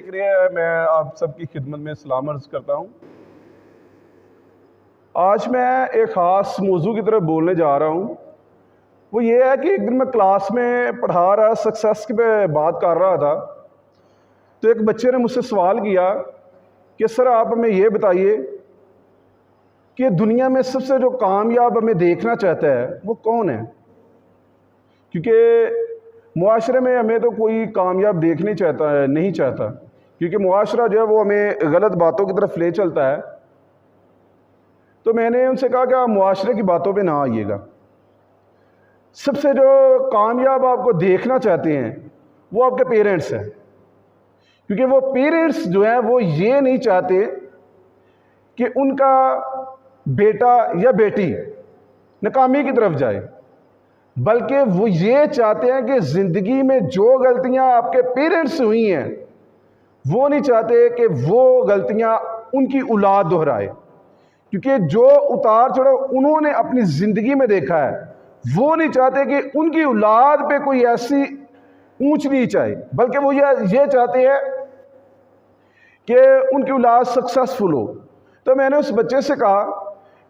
शुक्रिया। मैं आप सबकी खिदमत में सलाम अर्ज़ करता हूँ। आज मैं एक ख़ास मौजू की तरफ बोलने जा रहा हूँ। वो ये है कि एक दिन मैं क्लास में पढ़ा रहा, सक्सेस की मैं बात कर रहा था, तो एक बच्चे ने मुझसे सवाल किया कि सर आप हमें ये बताइए कि दुनिया में सबसे जो कामयाब हमें देखना चाहता है वो कौन है। क्योंकि मुआशरे में हमें तो कोई कामयाब देखना चाहता है, नहीं चाहता, क्योंकि मुआशरा जो है वो हमें गलत बातों की तरफ ले चलता है। तो मैंने उनसे कहा कि आप मुआशरे की बातों पे ना आइएगा। सबसे जो कामयाब आपको देखना चाहते हैं वो आपके पेरेंट्स हैं, क्योंकि वो पेरेंट्स जो हैं वो ये नहीं चाहते कि उनका बेटा या बेटी नाकामी की तरफ जाए, बल्कि वो ये चाहते हैं कि ज़िंदगी में जो गलतियां आपके पेरेंट्स से हुई हैं वो नहीं चाहते कि वो गलतियां उनकी औलाद दोहराए। क्योंकि जो उतार चढ़ाव उन्होंने अपनी ज़िंदगी में देखा है वो नहीं चाहते कि उनकी औलाद पे कोई ऐसी ऊंच नीच आए, बल्कि वो ये चाहते हैं कि उनकी औलाद सक्सेसफुल हो। तो मैंने उस बच्चे से कहा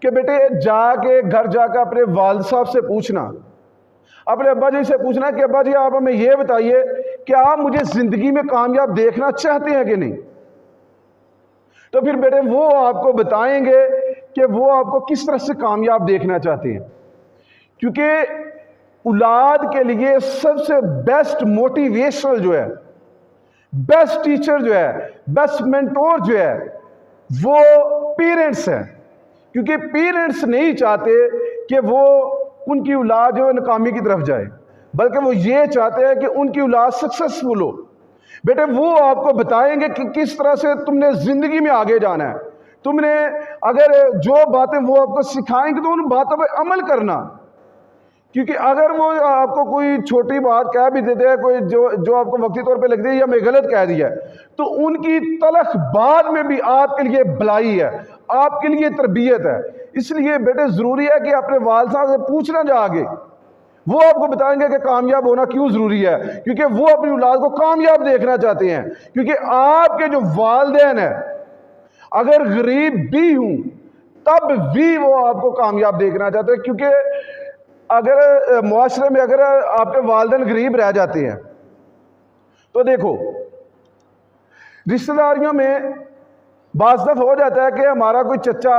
कि बेटे जाके घर जाकर अपने वालिद साहब से पूछना, अपने अब्बा जी से पूछना कि अब्बा जी आप हमें यह बताइए कि आप मुझे ज़िंदगी में कामयाब देखना चाहते हैं कि नहीं। तो फिर बेटे वो आपको बताएंगे कि वो आपको किस तरह से कामयाब देखना चाहते हैं। क्योंकि औलाद के लिए सबसे बेस्ट मोटिवेशनल जो है, बेस्ट टीचर जो है, बेस्ट मेंटोर जो है वो पेरेंट्स हैं। क्योंकि पेरेंट्स नहीं चाहते कि वो उनकी औलाद जो है नाकामी की तरफ जाए, बल्कि वो ये चाहते हैं कि उनकी औलाद सक्सेसफुल हो। बेटे वो आपको बताएंगे कि किस तरह से तुमने जिंदगी में आगे जाना है। तुमने अगर जो बातें वो आपको सिखाएंगे तो उन बातों पर अमल करना। क्योंकि अगर वो आपको कोई छोटी बात कह भी देते हैं, कोई जो आपको वक्ती तौर पे लगती है या मैं गलत कह दिया है, तो उनकी तलख बाद में भी आपके लिए भलाई है, आपके लिए तरबियत है। इसलिए बेटे ज़रूरी है कि अपने वालिद साहब से पूछना जाके, वो आपको बताएंगे कि कामयाब होना क्यों ज़रूरी है। क्योंकि वो अपनी औलाद को कामयाब देखना चाहते हैं। क्योंकि आपके जो वालिदैन हैं अगर गरीब भी हूं तब भी वो आपको कामयाब देखना चाहते हैं। क्योंकि अगर मुआशरे में अगर आपके वालिदैन गरीब रह जाते हैं तो देखो रिश्तेदारियों में बाज़ दफ़ा हो जाता है कि हमारा कोई चचा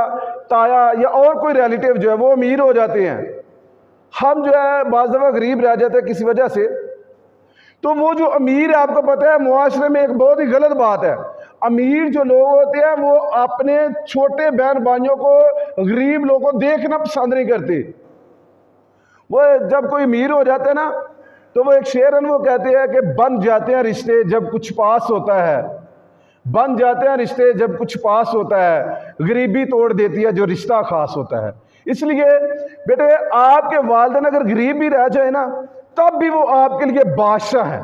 ताया या और कोई रिलेटिव जो है वो अमीर हो जाते हैं, हम जो है बाज़ दफ़ा गरीब रह जाते हैं किसी वजह से। तो वो जो अमीर है, आपको पता है मुआशरे में एक बहुत ही गलत बात है, अमीर जो लोग होते हैं वो अपने छोटे बहन भाइयों को, गरीब लोगों को देखना पसंद नहीं करते। वो जब कोई अमीर हो जाता है ना तो वो एक शेरन वो कहते हैं कि बन जाते हैं रिश्ते जब कुछ पास होता है, बन जाते हैं रिश्ते जब कुछ पास होता है, गरीबी तोड़ देती है जो रिश्ता खास होता है। इसलिए बेटे आपके वालिदैन अगर गरीब भी रह जाए ना तब भी वो आपके लिए बादशाह है।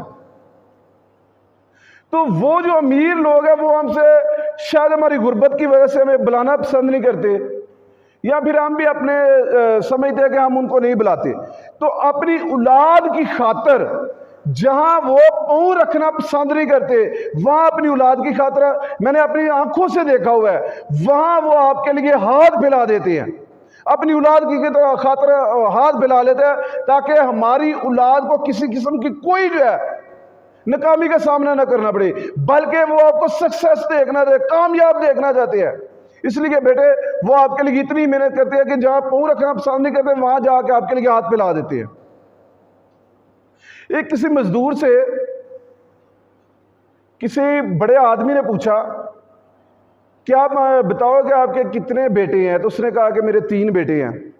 तो वो जो अमीर लोग हैं वो हमसे शायद हमारी गुर्बत की वजह से हमें बुलाना पसंद नहीं करते, या फिर हम भी अपने समझते हैं कि हम उनको नहीं बुलाते। तो अपनी औलाद की खातर जहां वो पांव रखना पसंद नहीं करते, वहां अपनी औलाद की खातर, मैंने अपनी आंखों से देखा हुआ है, वहां वो आपके लिए हाथ फैला देते हैं, अपनी औलाद की खातर हाथ फैला लेते हैं, ताकि हमारी औलाद को किसी किस्म की कोई जो है नाकामी का सामना ना करना पड़े, बल्कि वो आपको सक्सेस देखना चाहते, कामयाब देखना चाहते हैं। इसलिए बेटे वो आपके लिए इतनी मेहनत करते हैं कि जहां पांव रखना पसंद नहीं करते वहां जाके आपके लिए हाथ फैला देते हैं। एक किसी मजदूर से किसी बड़े आदमी ने पूछा कि आप बताओ कि आपके कितने बेटे हैं। तो उसने कहा कि मेरे 3 बेटे हैं।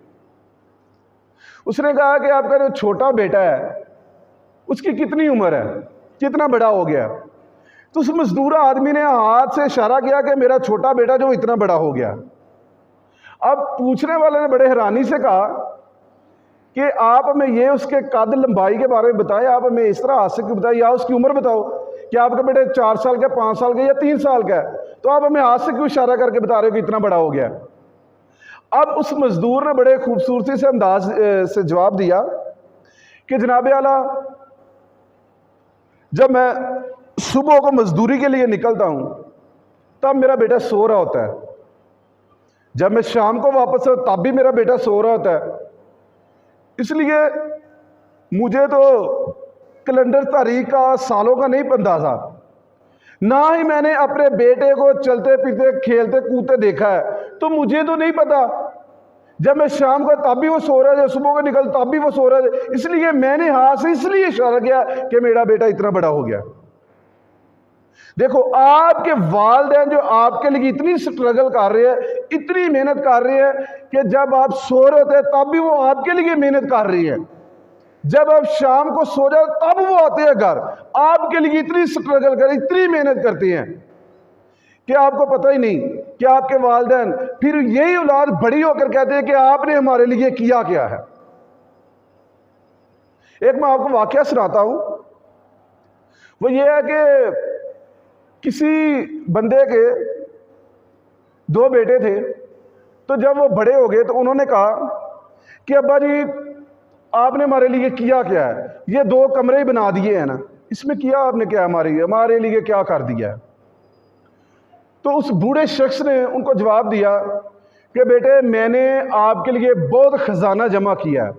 उसने कहा कि आपका जो छोटा बेटा है उसकी कितनी उम्र है, कितना बड़ा हो गया। तो उस मजदूर आदमी ने हाथ से इशारा किया कि मेरा छोटा बेटा जो इतना बड़ा हो गया। अब पूछने वाले ने बड़े हैरानी से कहा कि आप हमें ये उसके कद लंबाई के बारे में बताएं, आप हमें इस तरह हाथ से क्यों बताएं, या उसकी उम्र बताओ कि आपका बेटा 4 साल का, 5 साल का या 3 साल का है, तो आप हमें हाथ से क्यों इशारा करके बता रहे हो कि इतना बड़ा हो गया। अब उस मजदूर ने बड़े खूबसूरती से अंदाज से जवाब दिया कि जनाब आला, जब मैं सुबह को मजदूरी के लिए निकलता हूं, तब मेरा बेटा सो रहा होता है। जब मैं शाम को वापस आता तब भी मेरा बेटा सो रहा होता है। इसलिए मुझे तो कैलेंडर तारीख का, सालों का नहीं अंदाजा, ना ही मैंने अपने बेटे को चलते फिरते खेलते कूदते देखा है, तो मुझे तो नहीं पता। जब मैं शाम को तब भी वो सो रहा है, सुबह को निकल तब भी वो सो रहा है। इसलिए मैंने हाथ से इसलिए इशारा किया कि मेरा बेटा इतना बड़ा हो गया। देखो, आपके वालिदैन जो आपके लिए इतनी स्ट्रगल कर रहे हैं, इतनी मेहनत कर रहे हैं कि जब आप सो रहे होते हैं तब भी वो आपके लिए मेहनत कर रही है। जब आप शाम को सो जाओ तब वो आते हैं घर, आपके लिए इतनी स्ट्रगल कर, इतनी मेहनत करती हैं कि आपको पता ही नहीं कि आपके वालिदैन फिर यही औलाद बड़ी होकर कहते हैं कि आपने हमारे लिए किया क्या है। एक मैं आपको वाकया सुनाता हूं। वो ये है कि किसी बंदे के 2 बेटे थे, तो जब वो बड़े हो गए तो उन्होंने कहा कि अब्बा जी, आपने हमारे लिए किया क्या है? ये 2 कमरे ही बना दिए हैं ना, इसमें किया आपने क्या? हमारे लिए क्या कर दिया है? तो उस बूढ़े शख्स ने उनको जवाब दिया कि बेटे, मैंने आपके लिए बहुत खजाना जमा किया है,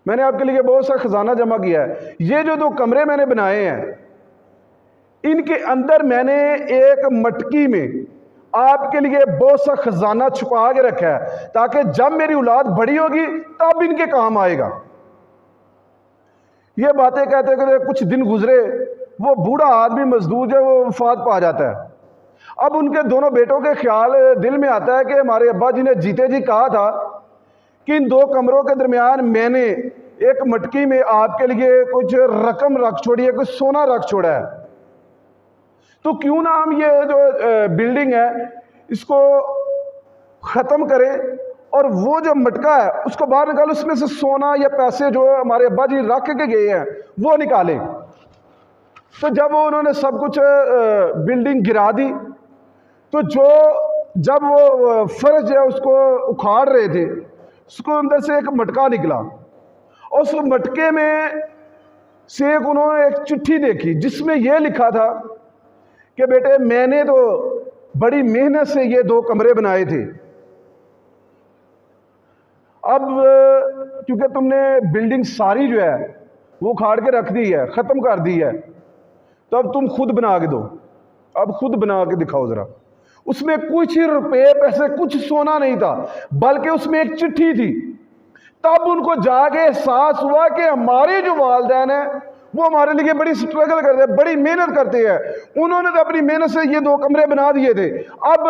मैंने आपके लिए बहुत सा खजाना जमा किया है। ये जो 2 कमरे मैंने बनाए हैं, इनके अंदर मैंने एक मटकी में आपके लिए बहुत सा खजाना छुपा के रखा है, ताकि जब मेरी औलाद बड़ी होगी तब इनके काम आएगा। ये बातें कहते कहते कुछ दिन गुजरे, वो बूढ़ा आदमी मजदूर जो वो वफात पा जाता है। अब उनके दोनों बेटों के ख्याल दिल में आता है कि हमारे अब्बा जी ने जीते जी कहा था कि इन 2 कमरों के दरमियान मैंने एक मटकी में आपके लिए कुछ रकम रख छोड़ी है, कुछ सोना रख छोड़ा है, तो क्यों ना हम ये जो बिल्डिंग है इसको ख़त्म करें और वो जो मटका है उसको बाहर निकालो, उसमें से सोना या पैसे जो हमारे अब्बा जी रख के गए हैं वो निकालें। तो जब वो उन्होंने सब कुछ बिल्डिंग गिरा दी, तो जब वो फर्श है उसको उखाड़ रहे थे, उसको अंदर से एक मटका निकला और उस मटके में से उन्होंने एक चिट्ठी देखी जिसमें यह लिखा था कि बेटे, मैंने तो बड़ी मेहनत से ये 2 कमरे बनाए थे, अब क्योंकि तुमने बिल्डिंग सारी जो है वो उखाड़ के रख दी है, ख़त्म कर दी है, तो अब तुम खुद बना के दो, अब खुद बना के दिखाओ ज़रा। उसमें कुछ रुपए पैसे, कुछ सोना नहीं था, बल्कि उसमें एक चिट्ठी थी। तब उनको जाके एहसास हुआ कि हमारे जो वालिदैन हैं वो हमारे लिए बड़ी स्ट्रगल करते हैं, बड़ी मेहनत करते हैं। उन्होंने तो अपनी मेहनत से ये 2 कमरे बना दिए थे, अब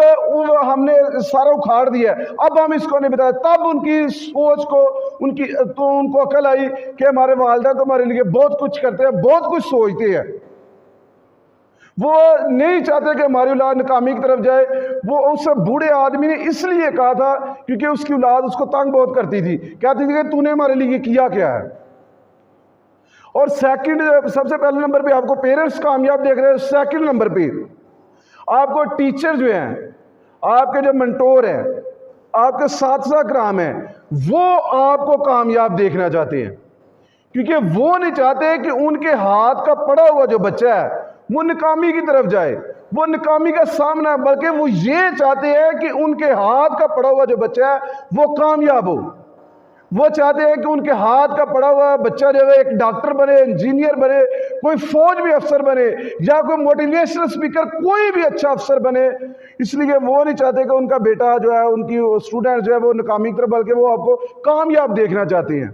हमने सारा उखाड़ दिया, अब हम इसको नहीं बताया। तब उनकी सोच को उनको अकल आई कि हमारे वालिदैन तो हमारे लिए बहुत कुछ करते हैं, बहुत कुछ सोचते हैं। वो नहीं चाहते कि हमारी औलाद नाकामी की तरफ जाए। वो उस बूढ़े आदमी ने इसलिए कहा था क्योंकि उसकी औलाद उसको तंग बहुत करती थी, कहती थी कि तूने हमारे लिए किया क्या है। और सेकंड, सबसे पहले नंबर पे आपको पेरेंट्स कामयाब देख रहे हैं, सेकंड नंबर पे आपको टीचर जो हैं, आपके जो मेंटोर हैं, आपके साथी कराम हैं, वो आपको कामयाब देखना चाहते हैं, क्योंकि वो नहीं चाहते कि उनके हाथ का पड़ा हुआ जो बच्चा है वो नाकामी की तरफ जाए, वो नाकामी का सामना, बल्कि वो ये चाहते हैं कि उनके हाथ का पड़ा हुआ जो बच्चा है वो कामयाब हो। वो चाहते हैं कि उनके हाथ का पड़ा हुआ बच्चा जो है एक डॉक्टर बने, इंजीनियर बने, कोई फौज में अफसर बने, या कोई मोटिवेशनल स्पीकर, कोई भी अच्छा अफसर बने। इसलिए वो नहीं चाहते कि उनका बेटा जो है, उनकी स्टूडेंट जो है वो नाकामी की तरफ, बल्कि वो आपको कामयाब देखना चाहते हैं।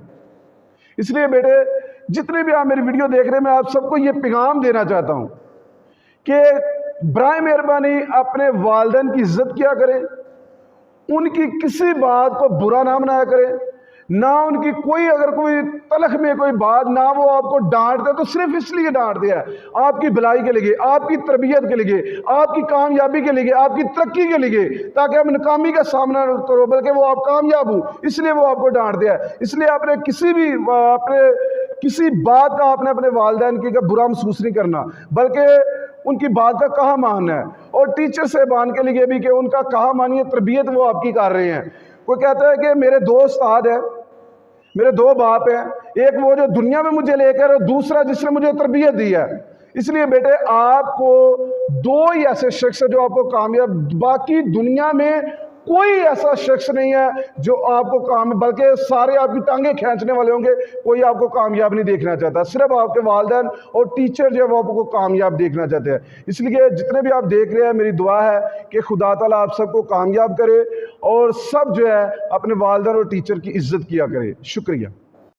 इसलिए बेटे, जितने भी आप मेरी वीडियो देख रहे हैं, मैं आप सबको ये पैगाम देना चाहता हूँ कि बराए मेहरबानी अपने वालिदैन की इज्जत किया करें, उनकी किसी बात को बुरा ना मनाया करें, ना उनकी कोई, अगर कोई तलख में कोई बात, ना वो आपको डांटते तो सिर्फ इसलिए डांटते हैं आपकी भलाई के लिए, आपकी तरबियत के लिए, आपकी कामयाबी के लिए, आपकी तरक्की के लिए, ताकि आप नाकामी का सामना करो, बल्कि वो आप कामयाब हो, इसलिए वो आपको डांटते हैं। इसलिए आपने किसी बात का आपने अपने वालिदैन की का बुरा महसूस नहीं करना, बल्कि उनकी बात का कहा मानना है। और टीचर साहबान के लिए भी कि उनका कहा मानिए, तरबियत वो आपकी कर रहे हैं। कोई कहता है कि मेरे 2 उस्ताद हैं, मेरे दो बाप हैं, एक वो जो दुनिया में मुझे लेकर और दूसरा जिसने मुझे तरबियत दी है। इसलिए बेटे आपको दो ही ऐसे शख्स हैं जो आपको कामयाब, बाकी दुनिया में कोई ऐसा शख्स नहीं है जो आपको काम, बल्कि सारे आपकी टांगे खींचने वाले होंगे, कोई आपको कामयाब नहीं देखना चाहता। सिर्फ आपके वालिदैन और टीचर जो है वो आपको कामयाब देखना चाहते हैं। इसलिए जितने भी आप देख रहे हैं, मेरी दुआ है कि खुदा ताला आप सबको कामयाब करे और सब जो है अपने वालिदैन और टीचर की इज्जत किया करे। शुक्रिया।